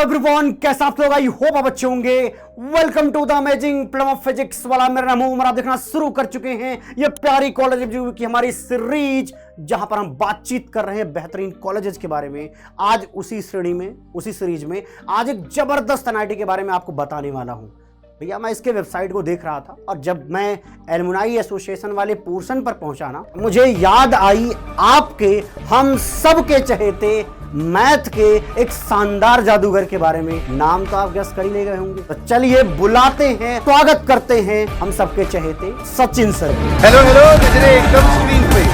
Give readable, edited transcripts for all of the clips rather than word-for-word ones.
Everyone, कैसा आप लोग? आई होप आप अच्छे होंगे। Welcome to the amazing plum of physics वाला मेरा नाम उमर। आप देखना शुरू कर चुके हैं ये प्यारी कॉलेज की हमारी सीरीज, जहां पर हम बातचीत कर रहे हैं बेहतरीन कॉलेजेस के बारे में। आज उसी सीरीज में आज एक जबरदस्त एनआईटी के बारे में आपको बताने वाला हूं। भैया मैं इसके वेबसाइट को देख रहा था और जब मैं एलुमनाई एसोसिएशन वाले पोर्शन पर पहुंचा ना, मुझे याद आई आपके हम सब के चहेते मैथ के एक शानदार जादूगर के बारे में। नाम तो आप गेस कर ही ले गए होंगे, तो चलिए बुलाते हैं, स्वागत करते हैं हम सबके चहेते सचिन सर। हेलो हेलो, नजरें एकदम स्क्रीन पे।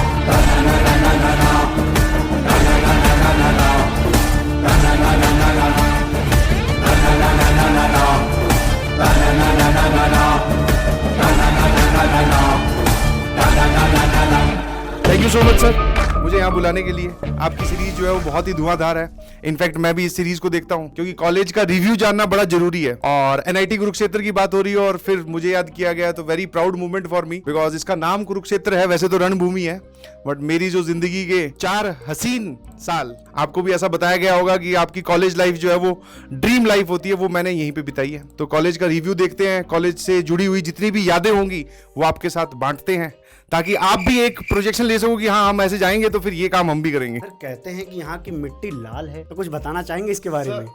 Thank you so much sir, मुझे यहाँ बुलाने के लिए। आपकी सीरीज जो है वो बहुत ही धुआंधार है। इनफैक्ट मैं भी इस सीरीज को देखता हूँ क्योंकि कॉलेज का रिव्यू जानना बड़ा जरूरी है। और एनआईटी कुरुक्षेत्र की बात हो रही है और फिर मुझे याद किया गया, तो very proud moment for me, because इसका नाम कुरुक्षेत्र है, वैसे तो रणभूमि है, बट मेरी जो जिंदगी के 4 हसीन साल, आपको भी ऐसा बताया गया होगा कि आपकी कॉलेज लाइफ जो है वो ड्रीम लाइफ होती है, वो मैंने यहीं पे बिताई है। तो कॉलेज का रिव्यू देखते हैं, कॉलेज से जुड़ी हुई जितनी भी यादें होंगी वो आपके साथ बांटते हैं, ताकि आप भी एक प्रोजेक्शन ले सको कि हाँ हम ऐसे जाएंगे तो फिर ये काम हम भी करेंगे। सर कहते हैं कि यहाँ की मिट्टी लाल है, तो कुछ बताना चाहेंगे इसके बारे में?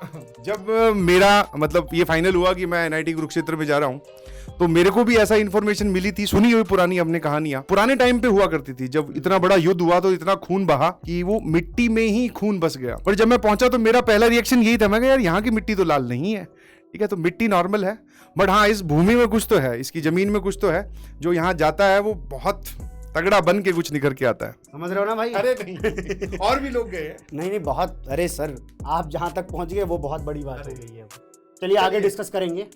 जब मेरा मतलब ये फाइनल हुआ कि मैं एनआईटी कुरुक्षेत्र में जा रहा हूँ, तो मेरे को भी ऐसा इन्फॉर्मेशन मिली थी, सुनी हुई पुरानी हमने कहानियां पुराने टाइम पे हुआ करती थी। जब इतना बड़ा युद्ध हुआ तो इतना खून बहा कि वो मिट्टी में ही खून बस गया। पर जब मैं पहुंचा तो मेरा पहला रिएक्शन यही था, मैं कहा यार यहाँ की मिट्टी तो लाल नहीं है, ठीक है, तो मिट्टी नॉर्मल है, बट हाँ इस भूमि में कुछ तो है, इसकी जमीन में कुछ तो है, जो यहाँ जाता है वो बहुत तगड़ा बन के कुछ निकल के आता है। समझ रहे हो ना भाई? अरे नहीं और भी लोग गए हैं। नहीं बहुत, अरे सर आप जहां तक पहुंच गए वो बहुत बड़ी बात हो गई है। चलिए आगे डिस्कस करेंगे,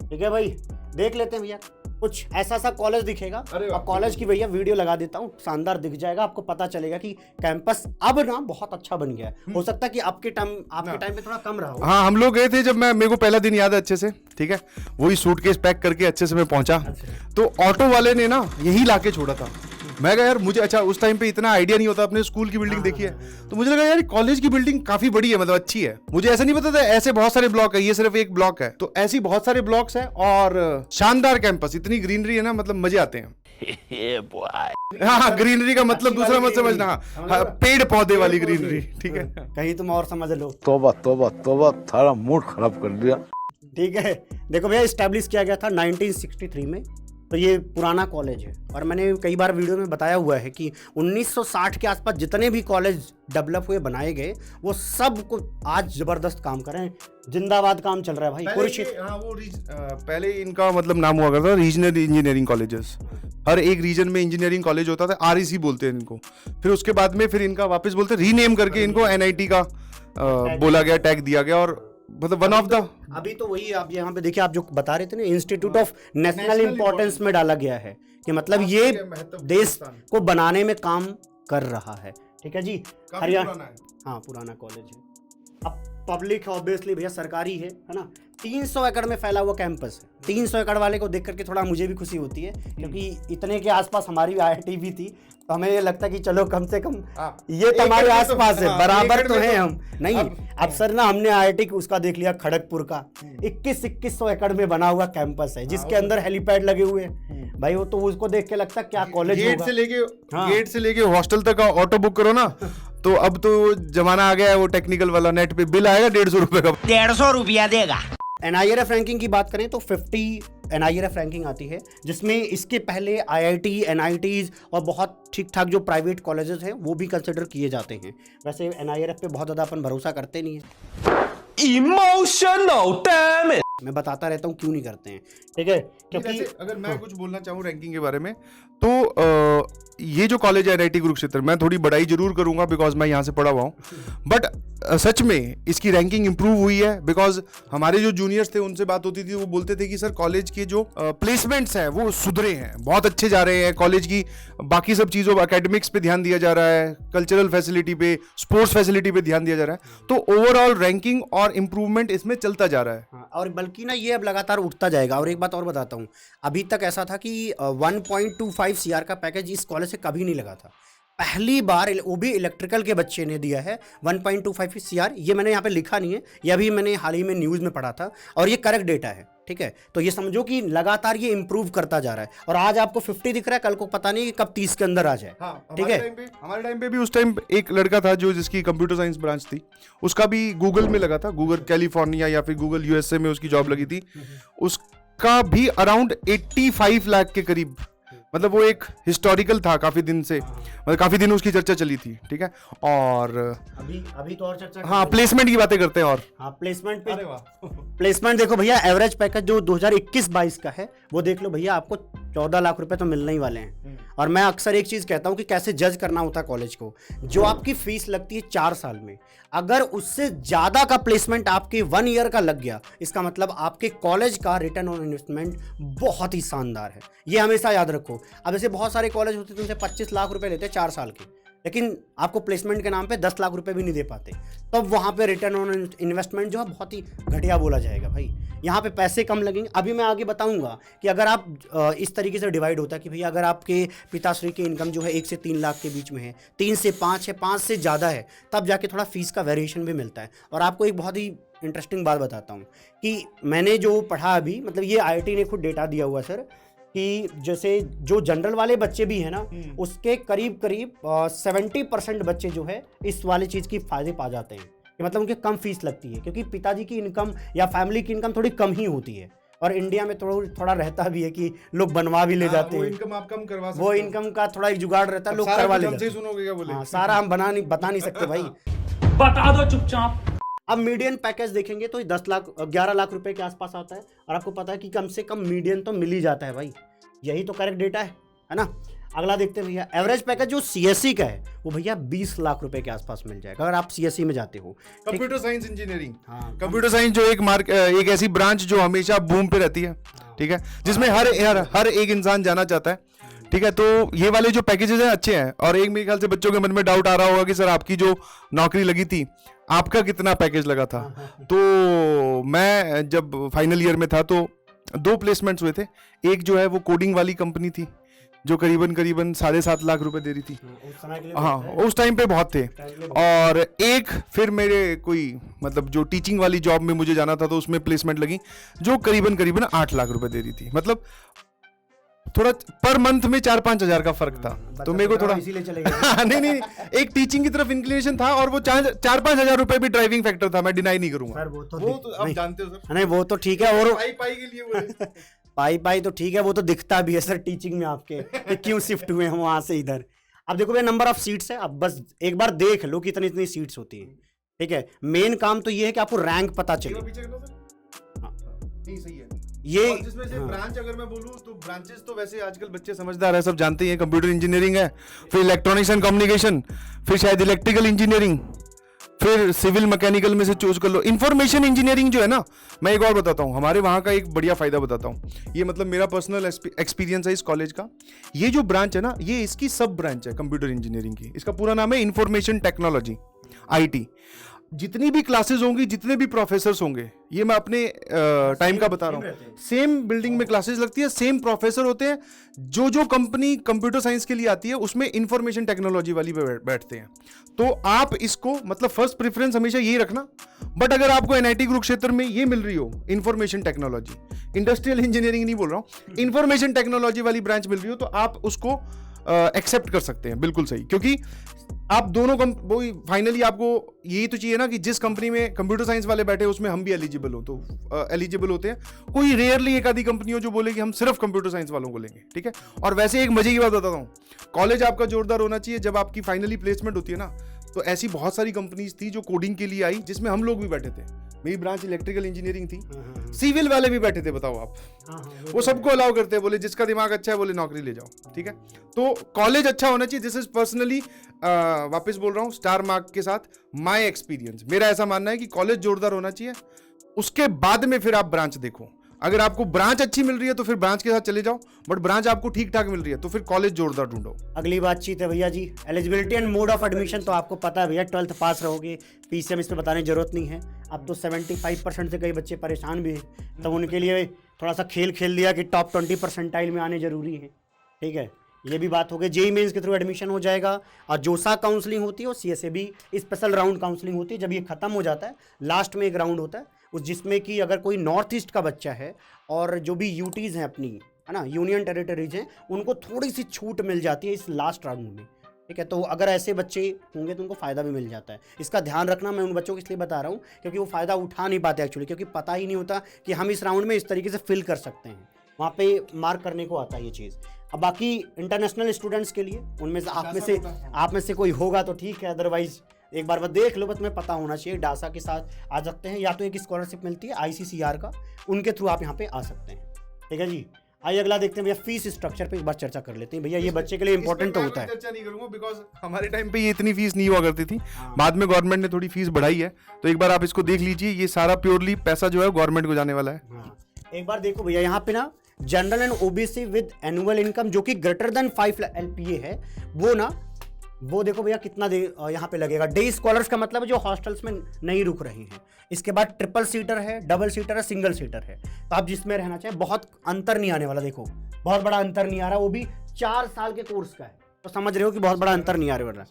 ठीक है भाई। देख लेते हैं भैया, कुछ ऐसा सा कॉलेज दिखेगा और कॉलेज की भैया वीडियो लगा देता हूँ, शानदार दिख जाएगा, आपको पता चलेगा कि कैंपस अब ना बहुत अच्छा बन गया है। हो सकता है कि आपके टाइम पे थोड़ा कम रहा हो। हाँ हम लोग गए थे, जब मेरे को पहला दिन याद है अच्छे से, ठीक है, वही सूटकेस पैक करके अच्छे से मैं पहुंचा। तो ऑटो वाले ने ना यही लाके छोड़ा था। मैं कहा यार मुझे, अच्छा उस टाइम पे इतना आइडिया नहीं होता, अपने स्कूल की बिल्डिंग देखी है, तो मुझे लगा यार कॉलेज की बिल्डिंग काफी बड़ी है, मतलब अच्छी है। मुझे ऐसा नहीं पता था ऐसे बहुत सारे ब्लॉक है, ये सिर्फ एक ब्लॉक है। तो ऐसी बहुत सारे ब्लॉक्स हैं और शानदार कैंपस, इतनी ग्रीनरी है ना, मतलब मजे आते हैं। हाँ ग्रीनरी का मतलब दूसरा मत समझना, पेड़ पौधे वाली ग्रीनरी, ठीक है। कहीं तुम और समझ लो। तोबा तोबा तोबा, थारा मूड खराब कर दिया। ठीक है, देखो भैया स्टैब्लिश किया गया था 1963 में, तो ये पुराना कॉलेज है। और मैंने कई बार वीडियो में बताया हुआ है कि 1960 के आसपास जितने भी कॉलेज डेवलप हुए, बनाए गए, वो सब को आज जबरदस्त काम कर रहे हैं, जिंदाबाद काम चल रहा है भाई। पहले इनका मतलब नाम हुआ करता था रीजनल इंजीनियरिंग कॉलेजेस। हर एक रीजन में इंजीनियरिंग कॉलेज होता था, आरईसी बोलते हैं इनको। फिर उसके बाद में फिर इनका वापस बोलते रीनेम करके इनको एनआईटी का बोला गया, टैग दिया गया, और मतलब वन ऑफ द, अभी तो वही आप यहाँ पे देखिए, आप जो बता रहे थे ना, इंस्टीट्यूट ऑफ नेशनल इंपॉर्टेंस में डाला गया है कि मतलब ये देश को बनाने में काम कर रहा है, ठीक है जी। हरियाणा, हाँ पुराना कॉलेज है। अब पब्लिक ऑब्वियसली भैया सरकारी है ना। 300 एकड़ में फैला हुआ कैंपस है। 300 एकड़ वाले को देख करके थोड़ा मुझे भी खुशी होती है, क्योंकि इतने के आसपास हमारी आईआईटी भी थी, तो हमें ये लगता है कि चलो कम से कम ये तो हमारे आसपास है, बराबर तो है हम। नहीं अब सर ना, हमने आईआईटी उसका देख लिया, खड़गपुर का 2100 एकड़ में बना हुआ कैंपस है, जिसके अंदर हेलीपैड लगे हुए हैं भाई। वो तो उसको देख के लगता है क्या कॉलेज होगा। गेट से लेके हॉस्टल तक का ऑटो बुक करो ना, तो अब तो जमाना आ गया है वो टेक्निकल वाला, नेट पे बिल आएगा 150 रुपए का, 150 रुपया देगा। एनआईआरएफ रैंकिंग की बात करें तो 50 एनआईआरएफ रैंकिंग आती है, जिसमें इसके पहले आईआईटी, एनआईटीज और बहुत ठीक ठाक जो प्राइवेट कॉलेजेस हैं वो भी कंसिडर किए जाते हैं। वैसे एनआईआरएफ पे बहुत ज़्यादा अपन भरोसा करते नहीं है। इमोशनल डैम इट, मैं बताता रहता हूँ क्यों नहीं करते हैं, ठीक है, क्योंकि अगर मैं कुछ बोलना चाहूँ रैंकिंग के बारे में, तो ये जो कॉलेज है एनआईटी कुरुक्षेत्र, मैं थोड़ी बड़ाई जरूर करूंगा बिकॉज मैं यहाँ से पढ़ा हुआ हूँ, बट सच में इसकी रैंकिंग इंप्रूव हुई है। बिकॉज हमारे जो जूनियर्स थे उनसे बात होती थी, वो बोलते थे कि सर कॉलेज के जो प्लेसमेंट्स हैं वो सुधरे हैं, बहुत अच्छे जा रहे हैं, कॉलेज की बाकी सब चीज़ों, एकेडमिक्स पे ध्यान दिया जा रहा है, कल्चरल फैसिलिटी पे, स्पोर्ट्स फैसिलिटी पे ध्यान दिया जा रहा है, तो ओवरऑल रैंकिंग और इम्प्रूवमेंट इसमें चलता जा रहा है। हाँ, और बल्कि ना ये अब लगातार उठता जाएगा। और एक बात और बताता हूँ, अभी तक ऐसा था कि 1.25 CR का पैकेज इस कॉलेज से कभी नहीं लगा था। पहली बार वो भी इलेक्ट्रिकल के बच्चे ने दिया है 1.25 CR। ये मैंने यहाँ पे लिखा नहीं है, ये अभी मैंने हाल ही में न्यूज़ में पढ़ा था और ये करेक्ट डेटा है, ठीक है। तो ये समझो कि लगातार ये इंप्रूव करता जा रहा है और आज आपको 50 दिख रहा है, कल को पता नहीं कि कब 30 के अंदर आ जाए। हाँ, ठीक है। हमारे टाइम पे भी उस टाइम एक लड़का था जो जिसकी कंप्यूटर साइंस ब्रांच थी, उसका भी गूगल में लगा था, गूगल कैलिफोर्निया या फिर गूगल यूएसए में उसकी जॉब लगी थी। उसका भी अराउंड 85 लाख के करीब, मतलब वो एक हिस्टोरिकल था काफी दिन से, मतलब काफी दिन उसकी चर्चा चली थी, ठीक है। और अभी तो और चर्चा, हाँ प्लेसमेंट की बातें करते हैं। और हाँ प्लेसमेंट पे, प्लेसमेंट देखो भैया, एवरेज पैकेज जो 2021-22 का है वो देख लो भैया, आपको 14 लाख रुपए तो मिलने ही वाले हैं। और मैं अक्सर एक चीज कहता हूं कि कैसे जज करना होता है कॉलेज को। जो आपकी फीस लगती है 4 साल में, अगर उससे ज्यादा का प्लेसमेंट आपके 1 ईयर का लग गया, इसका मतलब आपके कॉलेज का रिटर्न ऑन इन्वेस्टमेंट बहुत ही शानदार है। ये हमेशा याद रखो। अब ऐसे बहुत सारे कॉलेज होते हैं तुमसे 25 लाख रुपए लेते हैं 4 साल के, लेकिन आपको प्लेसमेंट के नाम पे 10 लाख रुपए भी नहीं दे पाते। तो वहाँ पे रिटर्न ऑन इन्वेस्टमेंट जो है बहुत ही घटिया बोला जाएगा भाई। यहाँ पे पैसे कम लगेंगे। अभी मैं आगे बताऊंगा कि अगर आप इस तरीके से डिवाइड होता है कि भैया अगर आपके पिताश्री की इनकम जो है 1 से 3 लाख के बीच में है, 3 से 5 है, 5 से ज़्यादा है, तब जाके थोड़ा फीस का वेरिएशन भी मिलता है। और आपको एक बहुत ही इंटरेस्टिंग बात बताता हूँ कि मैंने जो पढ़ा अभी, मतलब ये IIT ने खुद डेटा दिया हुआ सर, कि जैसे जो जनरल वाले बच्चे भी हैं ना, उसके करीब 70% बच्चे जो है इस वाले चीज़ की फायदे पा जाते हैं कि मतलब उनके कम फीस लगती है, क्योंकि पिताजी की इनकम या फैमिली की इनकम थोड़ी कम ही होती है। और इंडिया में थोड़ा रहता भी है कि लोग बनवा भी ले जाते हैं, इनकम आप कम करवा सकते वो इनकम का थोड़ा एक जुगाड़ रहता है, लोग करवा ले जाते हैं। सुनोगे क्या बोले? हाँ, सारा हम बता नहीं सकते भाई, बता दो चुपचाप। अब मीडियन पैकेज देखेंगे तो 11 लाख रुपए के आसपास आता है। और आपको पता है कि कम से कम मीडियन तो मिल ही जाता है भाई, यही तो करेक्ट डेटा है ना। अगला देखते हैं भैया, एवरेज पैकेज जो CSE का है वो भैया 20 लाख रुपए के आसपास मिल जाएगा अगर आप CSE में जाते हो। कंप्यूटर साइंस इंजीनियरिंग, हाँ, कंप्यूटर साइंस जो एक ऐसी ब्रांच जो हमेशा बूम पे रहती है, ठीक है, जिसमें हर एक इंसान जाना चाहता है, ठीक है। तो ये वाले जो पैकेजेस हैं अच्छे हैं। और एक मेरे ख्याल से बच्चों के मन में डाउट आ रहा होगा कि सर आपकी जो नौकरी लगी थी आपका कितना पैकेज लगा था। तो मैं जब फाइनल ईयर में था तो 2 प्लेसमेंट्स हुए थे। एक जो है वो कोडिंग वाली कंपनी थी जो करीबन 7.5 लाख रुपए दे रही थी। हाँ, उस टाइम पे बहुत थे। और एक फिर मेरे कोई मतलब जो टीचिंग वाली जॉब में मुझे जाना था तो उसमें प्लेसमेंट लगी जो करीबन 8 लाख रुपए दे रही थी। मतलब थोड़ा पर मंथ में 4-5 हजार का फर्क था। तो मेरे को थोड़ा इसीलिए चलेगा। नहीं, एक टीचिंग की तरफ इंक्लिनेशन था और वो 4-5 हजार रुपए भी ड्राइविंग फैक्टर था, मैं डिनाई नहीं करूंगा सर, वो तो आप जानते हो सर। नहीं, वो तो ठीक है। और पाई के लिए बोले। पाई तो ठीक है, वो तो दिखता भी है सर टीचिंग में आपके कि क्यों शिफ्ट हुए हम वहां से इधर। अब देखो भैया, नंबर ऑफ सीट्स है, अब बस एक बार देख लो कि इतनी सीट्स होती है, ठीक है। मेन काम तो ये है कि आपको रैंक पता चले। नहीं, सही है ये जिसमें से ब्रांच अगर मैं बोलूं तो ब्रांचेस तो वैसे आजकल बच्चे समझदार है, सब जानते ही हैं। कंप्यूटर इंजीनियरिंग है, फिर इलेक्ट्रॉनिक्स एंड कम्युनिकेशन, फिर शायद इलेक्ट्रिकल इंजीनियरिंग, फिर सिविल मैकेनिकल में से चूज कर लो। इंफॉर्मेशन इंजीनियरिंग जो है ना, मैं एक और बताता हूँ, हमारे वहाँ का एक बढ़िया फायदा बताता हूँ। ये मतलब मेरा पर्सनल एक्सपीरियंस है इस कॉलेज का। ये जो ब्रांच है ना, ये इसकी सब ब्रांच है कंप्यूटर इंजीनियरिंग की। इसका पूरा नाम है इंफॉर्मेशन टेक्नोलॉजी, IT। जितनी भी क्लासेस होंगी, जितने भी प्रोफेसर्स होंगे, ये मैं अपने टाइम का बता रहा हूँ, सेम बिल्डिंग में क्लासेस लगती है, सेम प्रोफेसर होते हैं। जो कंपनी कंप्यूटर साइंस के लिए आती है उसमें इंफॉर्मेशन टेक्नोलॉजी वाली बैठते हैं। तो आप इसको मतलब फर्स्ट प्रेफरेंस हमेशा यही रखना। बट अगर आपको NIT कुरुक्षेत्र में ये मिल रही हो इंफॉर्मेशन टेक्नोलॉजी, इंडस्ट्रियल इंजीनियरिंग नहीं बोल रहा हूँ, इंफॉर्मेशन टेक्नोलॉजी वाली ब्रांच मिल रही हो, तो आप उसको एक्सेप्ट कर सकते हैं, बिल्कुल सही। क्योंकि आप दोनों फाइनली आपको यही तो चाहिए ना कि जिस कंपनी में कंप्यूटर साइंस वाले बैठे उसमें हम भी एलिजिबल हो, तो एलिजिबल होते हैं। कोई रेयरली एक आधी कंपनी हो जो बोले कि हम सिर्फ कंप्यूटर साइंस वालों को लेंगे, ठीक है। और वैसे एक मजे की बात बताता हूँ, कॉलेज आपका जोरदार होना चाहिए। जब आपकी फाइनली प्लेसमेंट होती है ना, तो ऐसी बहुत सारी कंपनीज थी जो कोडिंग के लिए आई, जिसमें हम लोग भी बैठे थे। मेरी ब्रांच इलेक्ट्रिकल इंजीनियरिंग थी, सिविल वाले भी बैठे थे, बताओ आप। वो सबको अलाउ करते हैं, बोले जिसका दिमाग अच्छा है बोले नौकरी ले जाओ, ठीक है। तो कॉलेज अच्छा होना चाहिए। दिस इज पर्सनली वापस बोल रहा हूँ स्टार मार्क के साथ माय एक्सपीरियंस। मेरा ऐसा मानना है कि कॉलेज जोरदार होना चाहिए, उसके बाद में फिर आप ब्रांच देखो। अगर आपको ब्रांच अच्छी मिल रही है तो फिर ब्रांच के साथ चले जाओ, बट ब्रांच आपको ठीक ठाक मिल रही है तो फिर कॉलेज जोरदार ढूंढो। अगली बातचीत है भैया जी, eligibility and mode of admission. तो आपको पता है भैया 12th पास रहोगे, PCM इस पर बताने की जरूरत नहीं है। अब तो 75% से कई बच्चे परेशान भी हैं, तो उनके लिए थोड़ा सा खेल दिया कि टॉप 20 परसेंटाइल में आने जरूरी है, ठीक है। ये भी बात हो गई। जेई मेंस के थ्रू एडमिशन हो जाएगा और जोसा काउंसलिंग होती है और सीएसएबी स्पेशल राउंड काउंसलिंग होती है। जब ये खत्म हो जाता है लास्ट में एक राउंड होता है उस जिसमें कि अगर कोई नॉर्थ ईस्ट का बच्चा है और जो भी यूटीज़ हैं अपनी, है ना, यूनियन टेरिटरीज हैं, उनको थोड़ी सी छूट मिल जाती है इस लास्ट राउंड में। ठीक है, तो अगर ऐसे बच्चे होंगे तो उनको फ़ायदा भी मिल जाता है। इसका ध्यान रखना, मैं उन बच्चों को इसलिए बता रहा हूँ क्योंकि वो फ़ायदा उठा नहीं पाते एक्चुअली, क्योंकि पता ही नहीं होता कि हम इस राउंड में इस तरीके से फिल कर सकते हैं। वहाँ पे मार्क करने को आता है ये चीज़। अब बाकी इंटरनेशनल स्टूडेंट्स के लिए उनमें से आप में से कोई होगा तो ठीक है, अदरवाइज एक बार बस देख लो, बस तुम्हें पता होना चाहिए। डासा के साथ आ सकते हैं, या तो एक स्कॉलरशिप मिलती है ICCR का, उनके थ्रू आप यहाँ पे आ सकते हैं। ठीक है जी, आइए अगला देखते हैं भैया। फीस स्ट्रक्चर पे एक बार चर्चा कर लेते हैं भैया, ये बच्चे के लिए इंपॉर्टेंट तो होता है। चर्चा नहीं करूंगा बिकॉज हमारे टाइम पे ये इतनी फीस नहीं हुआ करती थी। बाद में गवर्नमेंट ने थोड़ी फीस बढ़ाई है, तो एक बार आप इसको देख लीजिए। ये सारा प्योरली पैसा जो है गवर्नमेंट को जाने वाला है। हाँ, एक बार देखो भैया यहाँ पे ना general and OBC with annual income जो कि ग्रेटर देन 5 LPA है, वो देखो भैया कितना यहाँ पे लगेगा। डे स्कॉलर्स का मतलब है जो हॉस्टल्स में नहीं रुक रहे हैं। इसके बाद ट्रिपल सीटर है, डबल सीटर है, सिंगल सीटर है, तो आप जिसमें रहना चाहें। बहुत अंतर नहीं आने वाला, देखो बहुत बड़ा अंतर नहीं आ रहा, वो भी 4 साल के कोर्स का है, तो समझ रहे हो कि बहुत बड़ा अंतर नहीं आ रहा।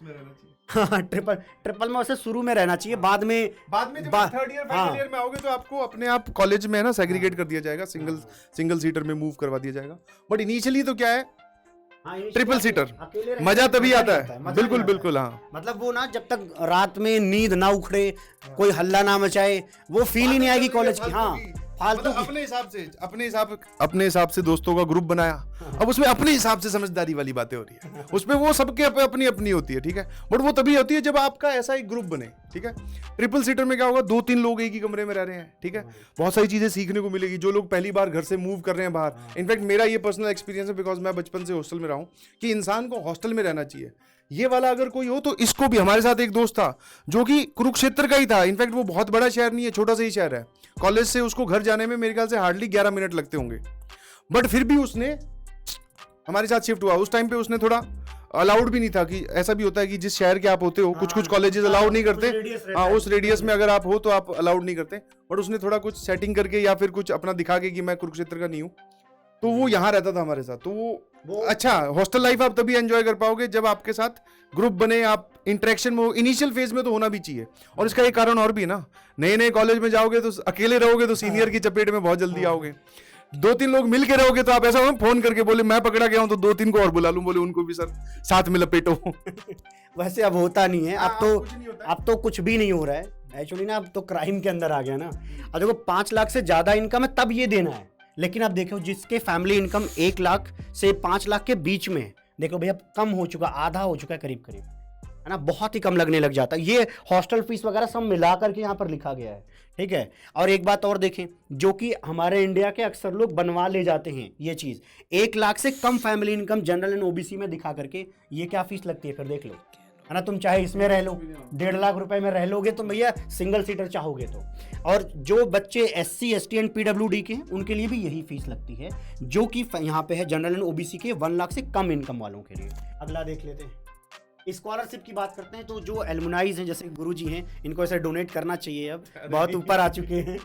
हाँ, ट्रिपल में वैसे शुरू में रहना चाहिए, बाद में जब थर्ड ईयर फाइनल ईयर में आओगे तो आपको अपने आप कॉलेज में है ना सेग्रीगेट कर दिया जाएगा, सिंगल सीटर में मूव करवा दिया जाएगा। बट इनिशियली तो क्या है, ट्रिपल सीटर मजा तभी आता है। बिल्कुल बिल्कुल, हाँ, मतलब वो ना जब तक रात में नींद ना उखड़े, कोई हल्ला ना मचाए, वो फील ही नहीं आएगी कॉलेज की। हाँ, फालतू अपने हिसाब से दोस्तों का ग्रुप बनाया, अब उसमें अपने हिसाब से समझदारी वाली बातें हो रही है, उसमें वो सबके अपनी अपनी होती है। ठीक है, बट वो तभी होती है जब आपका ऐसा एक ग्रुप बने। ठीक है, ट्रिपल सीटर में क्या होगा, 2-3 लोग एक ही कमरे में रह रहे हैं। ठीक है, बहुत सारी चीजें सीखने को मिलेगी। जो लोग पहली बार घर से मूव कर रहे हैं बाहर, इनफैक्ट मेरा ये पर्सनल एक्सपीरियंस है बिकॉज मैं बचपन से हॉस्टल में रहा हूँ, कि इंसान को हॉस्टल में रहना चाहिए। ये वाला अगर कोई हो तो इसको भी, हमारे साथ एक दोस्त था जो कि कुरुक्षेत्र का ही था। इनफैक्ट वो बहुत बड़ा शहर नहीं है, छोटा सा ही शहर है। कॉलेज से उसको घर जाने में मेरे ख्याल से हार्डली 11 मिनट लगते होंगे, बट फिर भी उसने हमारे साथ शिफ्ट हुआ। उस टाइम पे उसने थोड़ा अलाउड भी नहीं था, कि ऐसा भी होता है कि जिस शहर के आप होते हो कुछ कॉलेजेस अलाउड नहीं करते। हाँ, उस रेडियस में अगर आप हो तो आप अलाउड नहीं करते, बट उसने थोड़ा कुछ सेटिंग करके या फिर कुछ अपना दिखा के कि मैं कुरुक्षेत्र का नहीं हूँ, तो वो यहाँ रहता था हमारे साथ। तो वो अच्छा हॉस्टल लाइफ आप तभी एंजॉय कर पाओगे जब आपके साथ ग्रुप बने, आप इंटरेक्शन में हो। इनिशियल फेज में तो होना भी चाहिए, और इसका एक कारण और भी है ना, नए कॉलेज में जाओगे तो अकेले रहोगे तो सीनियर की चपेट में बहुत जल्दी आओगे। 2-3 लोग मिल के रहोगे तो आप ऐसा हो फोन करके बोले मैं पकड़ा गया हूं तो 2-3 को और बुला लूं, बोले उनको भी सर साथ में लपेटो। वैसे अब होता नहीं है, अब तो कुछ भी नहीं हो रहा है एक्चुअली ना, अब तो क्राइम के अंदर आ गया ना। अब देखो 5 लाख से ज्यादा इनकम है तब ये देना है, लेकिन अब देखो जिसके फैमिली इनकम 1 लाख से 5 लाख के बीच में, देखो भैया कम हो चुका, आधा हो चुका है करीब करीब, है ना, बहुत ही कम लगने लग जाता है। ये हॉस्टल फीस वगैरह सब मिला करके यहाँ पर लिखा गया है। ठीक है, और एक बात और देखें जो कि हमारे इंडिया के अक्सर लोग बनवा ले जाते हैं ये चीज़, 1 लाख से कम family income general and OBC में दिखा करके ये क्या फीस लगती है, फिर देख लो, है ना। तुम चाहे इसमें रह लो, 1.5 लाख रुपए में रह लोगे तो भैया सिंगल सीटर चाहोगे तो। और जो बच्चे SC ST एंड PWD के हैं उनके लिए भी यही फीस लगती है, जो कि यहाँ पे है जनरल एंड ओबीसी के 1 लाख से कम इनकम वालों के लिए। अगला देख लेते हैं, स्कॉलरशिप की बात करते हैं। तो जो एलुमनाइज हैं जैसे गुरुजी हैं, इनको ऐसे डोनेट करना चाहिए, अब बहुत ऊपर आ चुके हैं।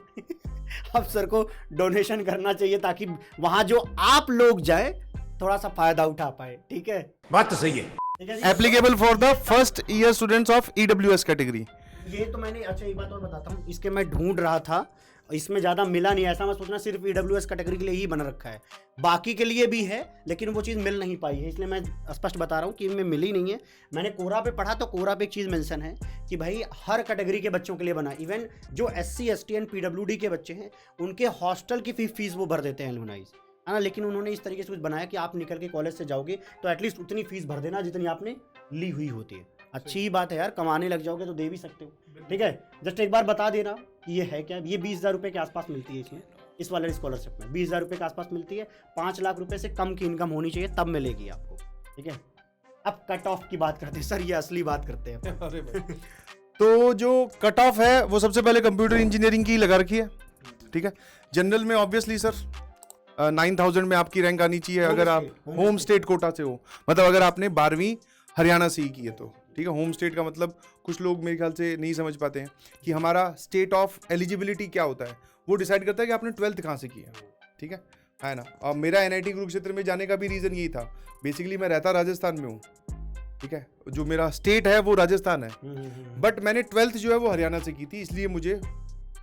अब सर को डोनेशन करना चाहिए ताकि वहां जो आप लोग जाए थोड़ा सा फायदा उठा पाए। ठीक है, बात तो सही है। Applicable for the first year students of EWS category. ये तो मैंने, अच्छा एक बात और बताता हूँ, इसके मैं ढूंढ रहा था, इसमें ज़्यादा मिला नहीं, ऐसा मैं सोचना सिर्फ EWS कैटेगरी के लिए ही बना रखा है, बाकी के लिए भी है लेकिन वो चीज़ मिल नहीं पाई है, इसलिए मैं स्पष्ट बता रहा हूँ कि इनमें मिली नहीं है। मैंने कोरा पे पढ़ा तो कोरा पे एक चीज़ मेंशन है कि भाई हर कैटेगरी के बच्चों के लिए बना, इवन जो SC ST एंड PWD के बच्चे हैं उनके हॉस्टल की फीस वो भर देते हैं एलुमनाइज, है ना। लेकिन उन्होंने इस तरीके से कुछ बनाया कि आप निकल के कॉलेज से जाओगे तो एटलीस्ट उतनी फीस भर देना जितनी आपने ली हुई होती है। अच्छी ही बात है यार, कमाने लग जाओगे तो दे भी सकते हो। ठीक है, जस्ट एक बार बता देना कि ये है क्या। ये 20,000 रुपये के आसपास मिलती है इसमें, इस वाले स्कॉलरशिप में 20,000 रुपये के आसपास मिलती है। 5 लाख रुपए से कम की इनकम होनी चाहिए तब मिलेगी आपको। ठीक है, अब कट ऑफ की बात करते हैं सर, ये असली बात करते हैं। तो जो कट ऑफ है वो सबसे पहले कंप्यूटर इंजीनियरिंग की लगा रखी है। ठीक है, जनरल में ऑब्वियसली सर 9,000 में आपकी रैंक आनी चाहिए अगर आप होम स्टेट कोटा से हो, मतलब अगर आपने 12वीं हरियाणा से ही की है तो। ठीक है, होम स्टेट का मतलब कुछ लोग मेरे ख्याल से नहीं समझ पाते हैं कि हमारा स्टेट ऑफ एलिजिबिलिटी क्या होता है। वो डिसाइड करता है कि आपने 12th कहाँ से की है। ठीक है, है ना। और मेरा एनआईटी कुरुक्षेत्र में जाने का भी रीज़न यही था। बेसिकली मैं रहता राजस्थान में हूँ, ठीक है, जो मेरा स्टेट है वो राजस्थान है, बट मैंने 12th जो है वो हरियाणा से की थी, इसलिए मुझे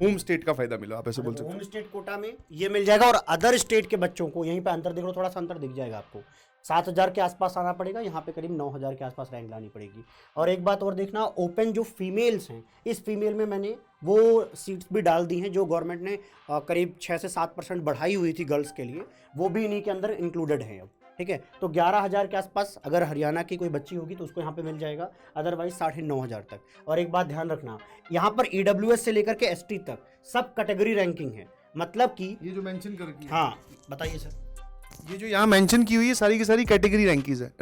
होम स्टेट का फायदा मिला, आप ऐसे बोल सकते होम स्टेट कोटा में ये मिल जाएगा। और अदर स्टेट के बच्चों को यहीं पे अंतर देख लो, थोड़ा सा अंतर दिख जाएगा आपको। 7,000 के आसपास आना पड़ेगा, यहाँ पे करीब 9,000 के आसपास रैंक लानी पड़ेगी। और एक बात और देखना, ओपन जो फीमेल्स हैं, इस फीमेल में मैंने वो सीट्स भी डाल दी हैं जो गवर्नमेंट ने करीब 6 से 7% बढ़ाई हुई थी गर्ल्स के लिए, वो भी इन्हीं के अंदर इंक्लूडेड है अब, ठीक है। तो 11,000 के आसपास अगर हरियाणा की कोई बच्ची होगी तो उसको यहाँ पे मिल जाएगा, अदरवाइज 9,500 तक। और एक बात ध्यान रखना, यहाँ पर EWS से लेकर के ST तक सब कैटेगरी रैंकिंग है, मतलब कि ये जो मेंशन करके, हाँ बताइए सर। ये जो यहाँ मेंशन की हुई है सारी की सारी कैटेगरी रैंकीज है,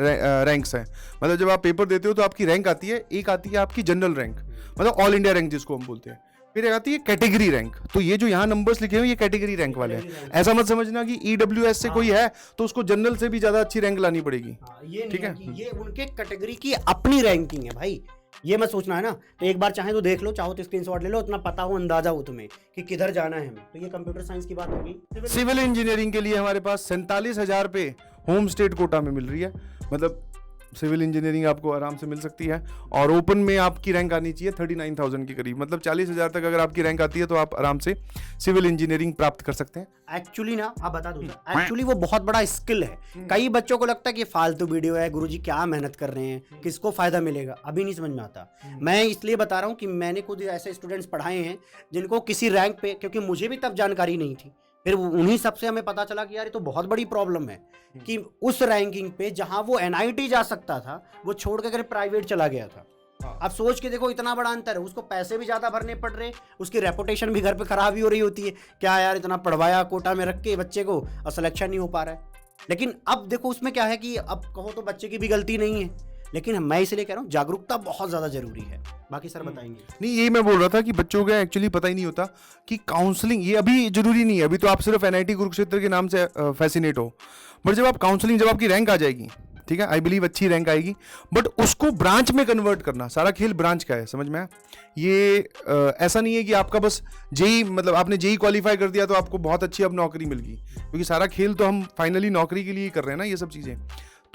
रैंक्स हैं। मतलब जब आप पेपर देते हो तो आपकी रैंक आती है, एक आती है आपकी जनरल रैंक, मतलब ऑल इंडिया रैंक जिसको हम बोलते हैं, फिर एक आती है कैटेगरी रैंक। तो ये जो यहाँ नंबर्स लिखे हुए ये कैटेगरी रैंक वाले हैं। ऐसा मत समझना कि EWS से कोई है तो उसको जनरल से भी ज्यादा अच्छी रैंक लानी पड़ेगी, ये ठीक है। ये उनके कैटेगरी की अपनी रैंकिंग है भाई, ये मत सोचना है ना। तो एक बार चाहे तो देख लो, चाहो तो स्क्रीनशॉट ले लो, इतना पता हो, अंदाजा हो तुम्हें कि किधर जाना है हमें। तो ये कंप्यूटर साइंस की बात होगी। सिविल इंजीनियरिंग के लिए हमारे पास 47,000 पे होम स्टेट कोटा में मिल रही है, मतलब सिविल इंजीनियरिंग आपको आराम से मिल सकती है। और ओपन में आपकी रैंक आनी चाहिए 39,000 के करीब, मतलब 40,000 तक अगर आपकी रैंक आती है तो आप आराम से सिविल इंजीनियरिंग प्राप्त कर सकते हैं। एक्चुअली ना आप बता दो, एक्चुअली वो बहुत बड़ा स्किल है। कई बच्चों को लगता है कि फालतू वीडियो है, गुरुजी क्या मेहनत कर रहे हैं, किसको फायदा मिलेगा, अभी नहीं समझ में आता। मैं इसलिए बता रहा हूँ कि मैंने खुद ऐसे स्टूडेंट्स पढ़ाए हैं जिनको किसी रैंक पे, क्योंकि मुझे भी तब जानकारी नहीं थी, फिर उन्हीं सबसे हमें पता चला कि यार ये तो बहुत बड़ी प्रॉब्लम है कि उस रैंकिंग पे जहां वो NIT जा सकता था वो छोड़ के प्राइवेट चला गया था। अब सोच के देखो, इतना बड़ा अंतर है। उसको पैसे भी ज्यादा भरने पड़ रहे, उसकी रेपुटेशन भी घर पे खराब ही हो रही होती है, क्या यार इतना पढ़वाया कोटा में रख के बच्चे को और सिलेक्शन नहीं हो पा रहा है। लेकिन अब देखो उसमें क्या है कि अब कहो तो बच्चे की भी गलती नहीं है, लेकिन मैं इसलिए कह रहा हूँ जागरूकता बहुत ज्यादा जरूरी है। बाकी सर बताएंगे। नहीं, ये मैं बोल रहा था कि बच्चों को एक्चुअली पता ही नहीं होता कि काउंसलिंग ये अभी जरूरी नहीं है। अभी तो आप सिर्फ NIT कुरुक्षेत्र के नाम से फैसिनेट हो, बट जब आप काउंसलिंग, जब आपकी रैंक आ जाएगी, ठीक है, आई बिलीव अच्छी रैंक आएगी, बट उसको ब्रांच में कन्वर्ट करना, सारा खेल ब्रांच का है, समझ में आया। ये ऐसा नहीं है कि आपका बस जेई, मतलब आपने जेई क्वालिफाई कर दिया तो आपको बहुत अच्छी अब नौकरी मिल गई, क्योंकि सारा खेल तो हम फाइनली नौकरी के लिए ही कर रहे हैं ना, ये सब चीज़ें।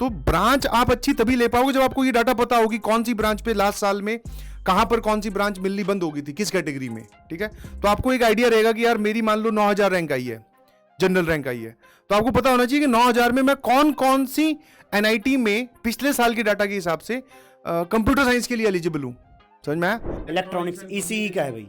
तो ब्रांच आप अच्छी तभी ले पाओगे जब आपको ये डाटा पता होगी कौन सी ब्रांच पे लास्ट साल में कहां पर कौन सी ब्रांच मिलनी बंद हो गई थी, किस कैटेगरी में, ठीक है। तो आपको एक आइडिया रहेगा कि यार मेरी मान लो 9,000 रैंक आई है, जनरल रैंक आई है, तो आपको पता होना चाहिए कि 9,000 में मैं कौन कौन सी NIT में पिछले साल के डाटा के हिसाब से कंप्यूटर साइंस के लिए एलिजिबल हूँ, समझ में आया। इलेक्ट्रॉनिक्स ECE का है भाई,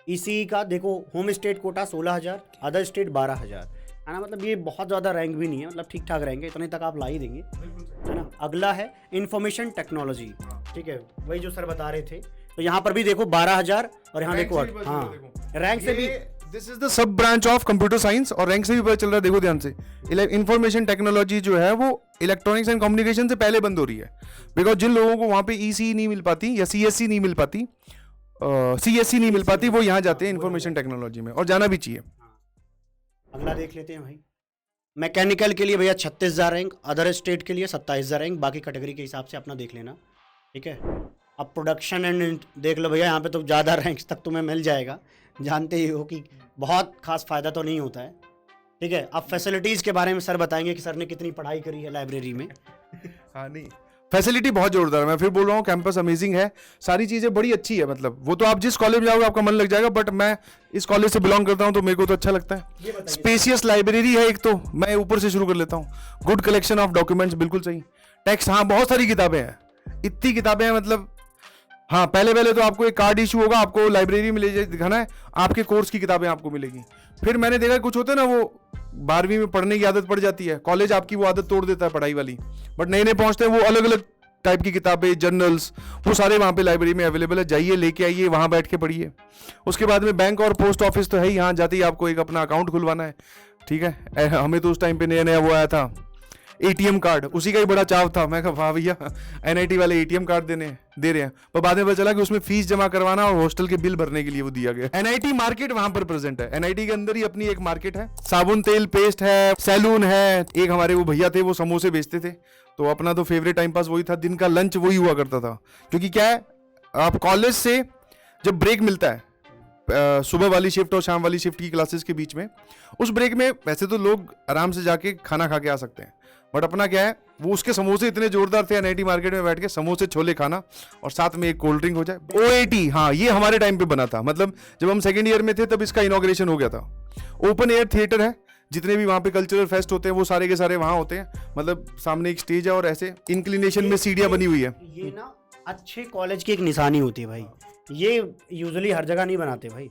ECE का देखो home state quota 16,000, other state 12,000 है ना। मतलब ये बहुत ज़्यादा रैंक भी नहीं है, मतलब ठीक ठाक रैंक है, इतने तक आप ला ही देंगे, है ना। अगला है इंफॉर्मेशन टेक्नोलॉजी, ठीक है, वही जो सर बता रहे थे। तो यहाँ पर भी देखो 12,000 और यहाँ देखो, हाँ रैंक से भी this is the sub branch of computer science, और रैंक से भी पता चल रहा है, देखो ध्यान से, इंफॉर्मेशन टेक्नोलॉजी जो है वो इलेक्ट्रॉनिक्स एंड कम्युनिकेशन से पहले बंद हो रही है, बिकॉज जिन लोगों को वहाँ पे ECE नहीं मिल पाती या CSC नहीं मिल पाती, CSC नहीं मिल पाती, वो यहाँ जाते हैं इंफॉर्मेशन टेक्नोलॉजी में, और जाना भी चाहिए। अगला देख लेते हैं भाई। मैकेनिकल के लिए भैया 36,000 रैंक, अदर स्टेट के लिए 27,000 रैंक, बाकी कैटेगरी के हिसाब से अपना देख लेना, ठीक है। अब प्रोडक्शन एंड देख लो भैया, यहाँ पे तो ज़्यादा रैंक्स तक तुम्हें मिल जाएगा, जानते ही हो कि बहुत खास फायदा तो नहीं होता है, ठीक है। अब फैसिलिटीज़ के बारे में सर बताएंगे कि सर ने कितनी पढ़ाई करी है लाइब्रेरी में। हाँ, नहीं फैसिलिटी बहुत जोरदार है, मैं फिर बोल रहा हूँ, कैंपस अमेजिंग है, सारी चीज़ें बड़ी अच्छी है, मतलब वो तो आप जिस कॉलेज में जाओगे आपका मन लग जाएगा, बट मैं इस कॉलेज से बिलोंग करता हूँ तो मेरे को तो अच्छा लगता है। स्पेशियस लाइब्रेरी है एक, तो मैं ऊपर से शुरू कर लेता हूँ। गुड कलेक्शन ऑफ डॉक्यूमेंट्स, बिल्कुल सही। टेक्स्ट, हाँ बहुत सारी किताबें हैं, इतनी किताबें हैं, मतलब हाँ पहले तो आपको एक कार्ड इशू होगा, आपको लाइब्रेरी में ले दिखाना है, आपके कोर्स की किताबें आपको मिलेगी। फिर मैंने देखा कुछ होते हैं ना, वो 12वीं में पढ़ने की आदत पड़ जाती है, कॉलेज आपकी वो आदत तोड़ देता है पढ़ाई वाली, बट नए पहुंचते हैं, वो अलग अलग टाइप की किताबें, जर्नल्स, वो सारे वहाँ पे लाइब्रेरी में अवेलेबल है, जाइए लेके आइए, वहाँ बैठ के पढ़िए। उसके बाद में बैंक और पोस्ट ऑफिस तो है ही, यहाँ जाते ही आपको एक अपना अकाउंट खुलवाना है, ठीक है। हमें तो उस टाइम पे नया वो आया था ATM कार्ड, उसी का ही बड़ा चाव था। मैं कहा वाह भैया NIT वाले ATM कार्ड दे रहे हैं, पर बाद में पता चला कि उसमें फीस जमा करवाना और हॉस्टल के बिल भरने के लिए वो दिया गया। NIT मार्केट वहां पर प्रेजेंट है, NIT के अंदर ही अपनी एक मार्केट है, साबुन तेल पेस्ट है, सैलून है, एक हमारे वो भैया थे वो समोसे बेचते थे, तो अपना तो फेवरेट टाइम पास वही था, दिन का लंच वही हुआ करता था। क्योंकि क्या है, आप कॉलेज से जब ब्रेक मिलता है, सुबह वाली शिफ्ट और शाम वाली शिफ्ट की क्लासेस के बीच में, उस ब्रेक में वैसे तो लोग आराम से जाके खाना खा के आ सकते हैं, बट अपना क्या है, वो उसके समोसे इतने जोरदार थे एनआईटी मार्केट में बैठ के समोसे छोले खाना और साथ में एक कोल्ड ड्रिंक हो जाए। ओएटी, हाँ ये हमारे टाइम पे बना था, मतलब जब हम सेकेंड ईयर में थे तब इसका इनॉग्रेशन हो गया था। ओपन एयर थिएटर है, जितने भी वहाँ पे कल्चरल फेस्ट होते हैं वो सारे के सारे वहाँ होते हैं, मतलब सामने एक स्टेज है और ऐसे इंक्लिनेशन में सीढ़ियाँ बनी हुई है। ये ना अच्छे कॉलेज की एक निशानी होती है भाई, ये यूजुअली हर जगह नहीं बनाते भाई।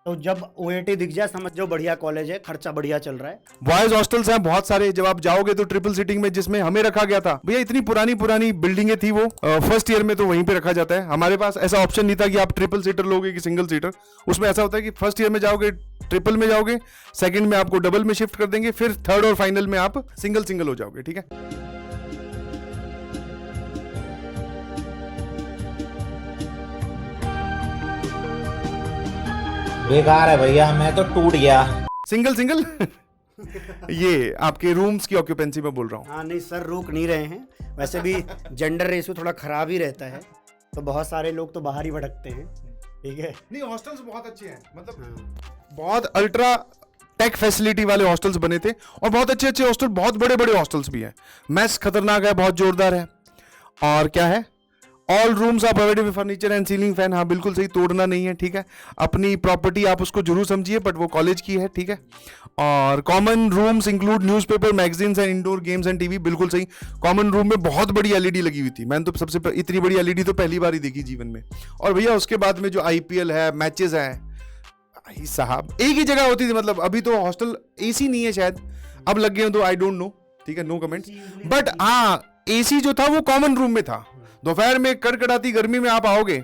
तो जब ओएटी दिख जाए समझ जाओ बढ़िया कॉलेज है, खर्चा बढ़िया चल रहा है। बॉयज हॉस्टल्स हैं बहुत सारे, जब आप जाओगे तो ट्रिपल सीटिंग में, जिसमें हमें रखा गया था भैया, इतनी पुरानी पुरानी बिल्डिंगें थी वो, फर्स्ट ईयर में तो वहीं पे रखा जाता है। हमारे पास ऐसा ऑप्शन नहीं था कि आप ट्रिपल सीटर लोगे कि सिंगल सीटर, उसमें ऐसा होता है कि फर्स्ट ईयर में जाओगे ट्रिपल में जाओगे, सेकंड में आपको डबल में शिफ्ट कर देंगे, फिर थर्ड और फाइनल में आप सिंगल हो जाओगे, ठीक है। बेकार है भैया, मैं तो टूट गया। सिंगल ये आपके रूम्स की ऑक्यूपेंसी में बोल रहा हूँ। हाँ नहीं सर, रोक नहीं रहे हैं, वैसे भी जेंडर रेशियो थोड़ा खराब ही रहता है, तो बहुत सारे लोग तो बाहर ही भटकते हैं, ठीक है। नहीं हॉस्टल्स बहुत अच्छे हैं, मतलब बहुत अल्ट्रा टेक फैसिलिटी वाले हॉस्टल्स बने थे और बहुत अच्छे अच्छे हॉस्टल, बहुत बड़े बड़े हॉस्टल्स भी हैं। मैस खतरनाक है, बहुत जोरदार है। और क्या है, all rooms are provided with furniture and ceiling fan. हाँ बिल्कुल सही, तोड़ना नहीं है, ठीक है। अपनी प्रॉपर्टी आप उसको जरूर समझिए, बट वो कॉलेज की है, ठीक है। और common rooms include newspaper, magazines and indoor games and TV. बिल्कुल सही, कॉमन रूम में बहुत बड़ी एलईडी लगी हुई थी, मैंने तो इतनी बड़ी एलईडी तो पहली बार ही देखी जीवन में। और भैया उसके बाद में जो आईपीएल है, मैचेस हैं, भाई साहब एक ही जगह होती थी, मतलब अभी तो हॉस्टल एसी नहीं है शायद, अब लग गए तो आई डोंट नो, ठीक है, नो कमेंट्स। बट हाँ एसी जो था वो कॉमन रूम में था। दोपहर में कड़कड़ाती गर्मी में आप आओगे,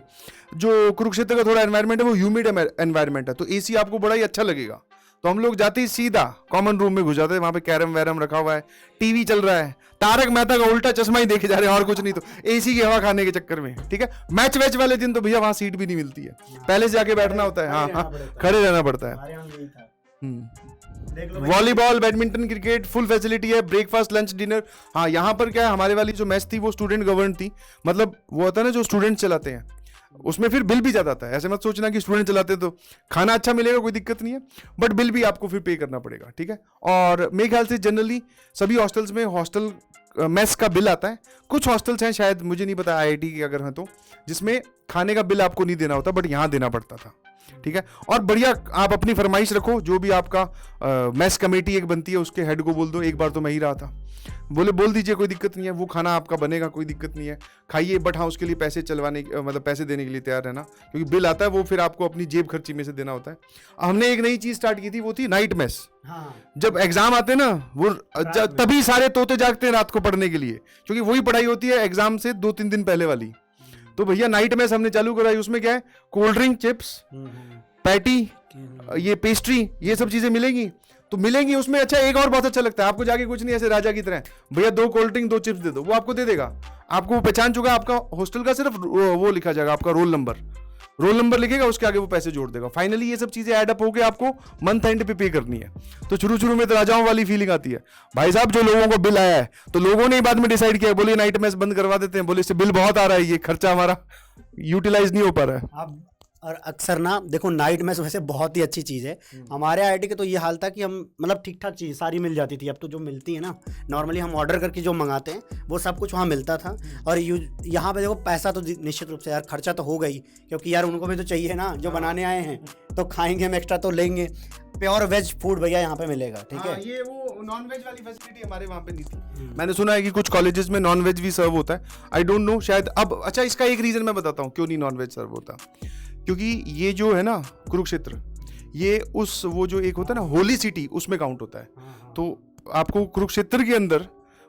जो कुरुक्षेत्र का थोड़ा एनवायरनमेंट है वो ह्यूमिड एनवायरनमेंट है, तो एसी आपको बड़ा ही अच्छा लगेगा। तो हम लोग जाते ही सीधा कॉमन रूम में घुस जाते हैं, वहां पे कैरम वैरम रखा हुआ है, टीवी चल रहा है, तारक मेहता का उल्टा चश्मा ही देखे जा रहे हैं और कुछ नहीं, तो एसी की हवा खाने के चक्कर में, ठीक है। मैच वैच वाले दिन तो भैया वहां सीट भी नहीं मिलती है, पहले से जाके बैठना होता है, हाँ खड़े रहना पड़ता है। Volleyball, badminton, cricket, full facility है, ब्रेकफास्ट, लंच, डिनर। हाँ यहाँ पर क्या है, हमारे वाली जो मेस थी वो स्टूडेंट गवर्न थी, मतलब वो होता है ना जो स्टूडेंट चलाते हैं, उसमें फिर बिल भी ज्यादा आता है। ऐसे मत सोचना कि स्टूडेंट चलाते तो खाना अच्छा मिलेगा, कोई दिक्कत नहीं है, बट बिल भी आपको फिर पे करना पड़ेगा, ठीक है। और मेरे ख्याल से जनरली सभी हॉस्टल्स में हॉस्टल मेस का बिल आता है। कुछ हॉस्टल्स हैं शायद, मुझे नहीं पता आईआईटी के अगर हैं तो, जिसमें खाने का बिल आपको नहीं देना होता, बट यहाँ देना पड़ता था, ठीक है। और बढ़िया आप अपनी फरमाइश रखो, जो भी आपका मेस कमेटी एक बनती है उसके हेड को बोल दो, एक बार तो मैं ही रहा था, बोल दीजिए कोई दिक्कत नहीं है, वो खाना आपका बनेगा, कोई दिक्कत नहीं है, खाइए, बट हाँ उसके लिए पैसे चलवाने मतलब पैसे देने के लिए तैयार रहना, क्योंकि बिल आता है वो फिर आपको अपनी जेब खर्ची में से देना होता है। हमने एक नई चीज स्टार्ट की थी, वो थी नाइट मेस। जब एग्जाम आते हैं ना वो तभी सारे तोते जागते हैं रात को पढ़ने के लिए, क्योंकि वही पढ़ाई होती है एग्जाम से 2-3 दिन पहले वाली। तो भैया नाइट मेस हमने चालू कराई, उसमें क्या है, कोल्ड ड्रिंक, चिप्स, पैटी, ये पेस्ट्री, ये सब चीजें मिलेंगी, तो मिलेंगी उसमें। अच्छा एक और बहुत अच्छा लगता है, आपको जाके कुछ नहीं ऐसे राजा की तरह, भैया 2 कोल्ड ड्रिंक 2 चिप्स दे दो, वो आपको दे देगा। आपको वो पहचान चुका, आपका हॉस्टल का सिर्फ वो लिखा जाएगा, आपका रोल नंबर लिखेगा, उसके आगे वो पैसे जोड़ देगा। फाइनली ये सब चीजें ऐड अप होकर आपको मंथ एंड पे करनी है। तो शुरू में तो राजाओं वाली फीलिंग आती है, भाई साहब जो लोगों को बिल आया है, तो लोगों ने बाद में डिसाइड किया, बोले नाइट मेस बंद करवा देते हैं, बोले इससे बिल बहुत आ रहा है, ये खर्चा हमारा यूटिलाइज नहीं हो पा रहा है। अब और अक्सर ना देखो नाइट में वैसे बहुत ही अच्छी चीज़ है। हमारे आईआईटी के तो ये हाल था कि हम मतलब ठीक ठाक चीज़ सारी मिल जाती थी। अब तो जो मिलती है ना नॉर्मली हम ऑर्डर करके जो मंगाते हैं वो सब कुछ वहाँ मिलता था। और यहाँ पे देखो पैसा तो निश्चित रूप से यार खर्चा तो होगा ही, क्योंकि यार उनको भी तो चाहिए ना, जो बनाने आए हैं तो खाएंगे, हम एक्स्ट्रा तो लेंगे। प्योर वेज फूड भैया यहाँ पे मिलेगा, ठीक है। ये वो नॉन वेज वाली फैसिलिटी हमारे वहाँ पे नहीं थी। मैंने सुना है कि कुछ कॉलेजेस में नॉन वेज भी सर्व होता है, आई डोंट नो शायद अब। अच्छा इसका एक रीजन मैं बताता हूँ क्यों नहीं नॉन वेज सर्व होता, क्योंकि ये जो है ना कुरुक्षेत्र, ये उस वो जो एक होता है ना होली सिटी, उसमें काउंट होता है। तो आपको कुरुक्षेत्र के अंदर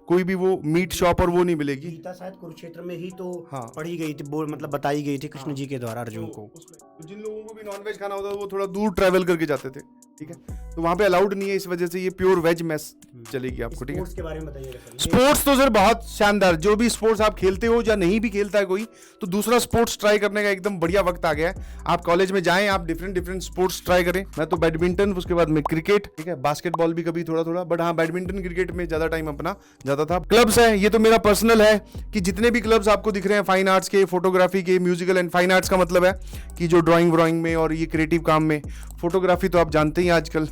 कोई भी वो मीट शॉप और वो नहीं मिलेगी। गीता शायद कुरुक्षेत्र में ही तो हाँ पढ़ी गई थी, मतलब बताई गई थी कृष्ण जी के द्वारा अर्जुन को। तो जिन लोगों को भी नॉन वेज खाना होता था वो थोड़ा दूर ट्रैवल करके जाते थे, ठीक है, तो वहाँ पे अलाउड नहीं है, इस वजह से ये प्योर वेज मेस चलेगी आपको। ठीक है, स्पोर्ट्स के बारे में बताइएगा सर। स्पोर्ट्स तो सर बहुत शानदार, जो भी स्पोर्ट्स आप खेलते हो या नहीं भी खेलता है कोई, तो दूसरा स्पोर्ट्स ट्राई करने का एकदम बढ़िया वक्त आ गया है। आप कॉलेज में जाएं, आप डिफरेंट स्पोर्ट्स ट्राई करें। मैं तो बैडमिंटन, उसके बाद में क्रिकेट, ठीक है, बास्केटबॉल भी कभी थोड़ा थोड़ा, बट हाँ बैडमिंटन क्रिकेट में ज्यादा टाइम अपना जाता था। क्लब्स है, ये तो मेरा पर्सनल है कि जितने भी क्लब्स आपको दिख रहे हैं, फाइन आर्ट्स के, फोटोग्राफी के, म्यूजिकल एंड फाइन आर्ट्स का मतलब है कि जो ड्राइंग व्राइंग में और ये क्रिएटिव काम में, फोटोग्राफी तो आप जानते ही आजकल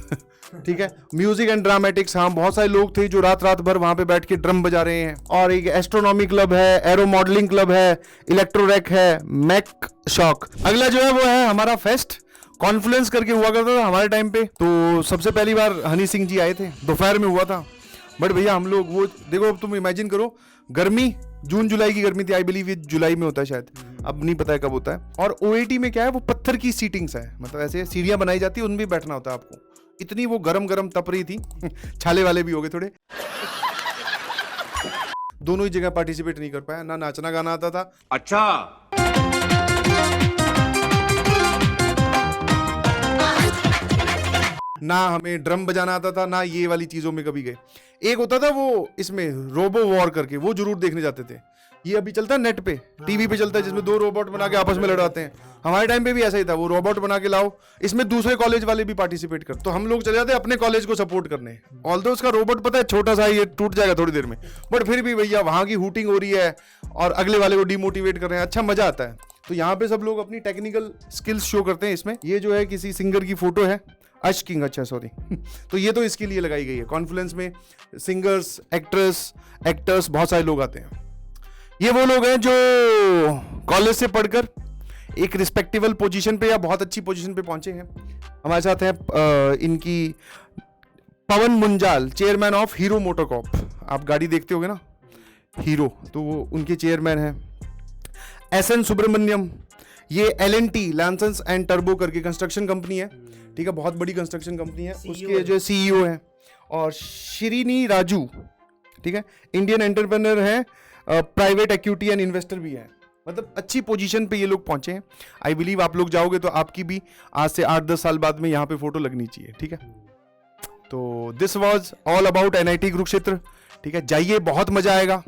ठीक है, म्यूजिक एंड ड्रामेटिक्स, हाँ बहुत सारे लोग थे जो रात रात भर वहां पे बैठ के ड्रम बजा रहे हैं। और एक एस्ट्रोनॉमी क्लब है, एरो मॉडलिंग क्लब है, इलेक्ट्रोरेक है, मैक शॉक। अगला जो है वो है हमारा फेस्ट, कॉन्फ्लुएंस करके हुआ करता था हमारे टाइम पे। तो सबसे पहली बार हनी सिंह जी आए थे, दोपहर में हुआ था। बट भैया हम लोग वो देखो, अब तुम इमेजिन करो, गर्मी जून जुलाई की गर्मी थी, आई बिलीव ये जुलाई में होता है शायद, अब नहीं पता है कब होता है। और ओएटी में क्या है, वो पत्थर की सीटिंग्स है, मतलब ऐसे सीढ़ियां बनाई जाती है, उनमें भी बैठना होता है आपको। इतनी वो गरम तप रही थी छाले वाले भी हो गए थोड़े दोनों ही जगह पार्टिसिपेट नहीं कर पाया, ना नाचना गाना आता था। अच्छा, ना हमें ड्रम बजाना आता था, ना ये वाली चीजों में कभी गए। एक होता था वो इसमें रोबो वॉर करके, वो जरूर देखने जाते थे। ये अभी चलता है नेट पे, टीवी पे चलता है, जिसमें दो रोबोट बना के आपस में लड़ाते हैं। हमारे टाइम पे भी ऐसा ही था, वो रोबोट बना के लाओ, इसमें दूसरे कॉलेज वाले भी पार्टिसिपेट कर, तो हम लोग चले जाते अपने कॉलेज को सपोर्ट करने। ऑल्दो उसका रोबोट पता है छोटा सा, ये टूट जाएगा थोड़ी देर में, बट फिर भी भैया वहां की हूटिंग हो रही है और अगले वाले को डिमोटिवेट कर रहे हैं, अच्छा मजा आता है। तो यहाँ पे सब लोग अपनी टेक्निकल स्किल्स शो करते हैं इसमें। ये जो है किसी सिंगर की फोटो है, अश किंग, अच्छा सॉरी तो ये तो इसके लिए लगाई गई है। कॉन्फ्लुएंस में सिंगर्स, एक्टर्स बहुत सारे लोग आते हैं। ये वो लोग हैं जो कॉलेज से पढ़कर एक रिस्पेक्टेबल पोजीशन पे या बहुत अच्छी पोजीशन पे पहुंचे हैं। हमारे साथ हैं इनकी Pawan Munjal, chairman of Hero MotoCorp. आप गाड़ी देखते होगे ना, हीरो, तो वो उनके चेयरमैन हैं। एसएन सुब्रमण्यम, ये LNT, लैंसन्स एंड टर्बो करके कंस्ट्रक्शन कंपनी है, ठीक है, बहुत बड़ी कंस्ट्रक्शन कंपनी है, उसके जो CEO है। और श्रीनी राजू, ठीक है, इंडियन एंटरप्रेन्योर है, प्राइवेट इक्विटी एंड इन्वेस्टर भी है। मतलब अच्छी पोजीशन पे ये लोग पहुंचे हैं। आई बिलीव आप लोग जाओगे तो आपकी भी आज से 8-10 साल बाद में यहाँ पे फोटो लगनी चाहिए, ठीक है। तो this was all about NIT Kurukshetra, ठीक है, जाइए, बहुत मजा आएगा।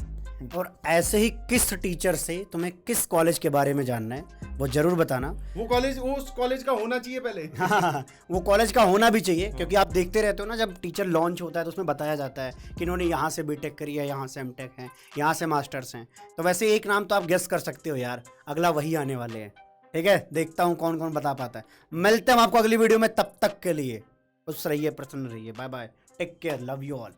और ऐसे ही किस टीचर से तुम्हें किस कॉलेज के बारे में जानना है वो जरूर बताना। वो कॉलेज उस कॉलेज का होना चाहिए पहले हाँ, वो कॉलेज का होना भी चाहिए, क्योंकि आप देखते रहते हो ना, जब टीचर लॉन्च होता है तो उसमें बताया जाता है कि इन्होंने यहाँ से बीटेक करी है, यहाँ से एमटेक हैं, यहाँ से मास्टर्स हैं। तो वैसे एक नाम तो आप गेस कर सकते हो यार, अगला वही आने वाले हैं। ठीक है, देखता हूँ कौन कौन बता पाता है। मिलते हैं आपको अगली वीडियो में, तब तक के लिए खुश रहिए, प्रसन्न रहिए, bye bye, take care, love you all.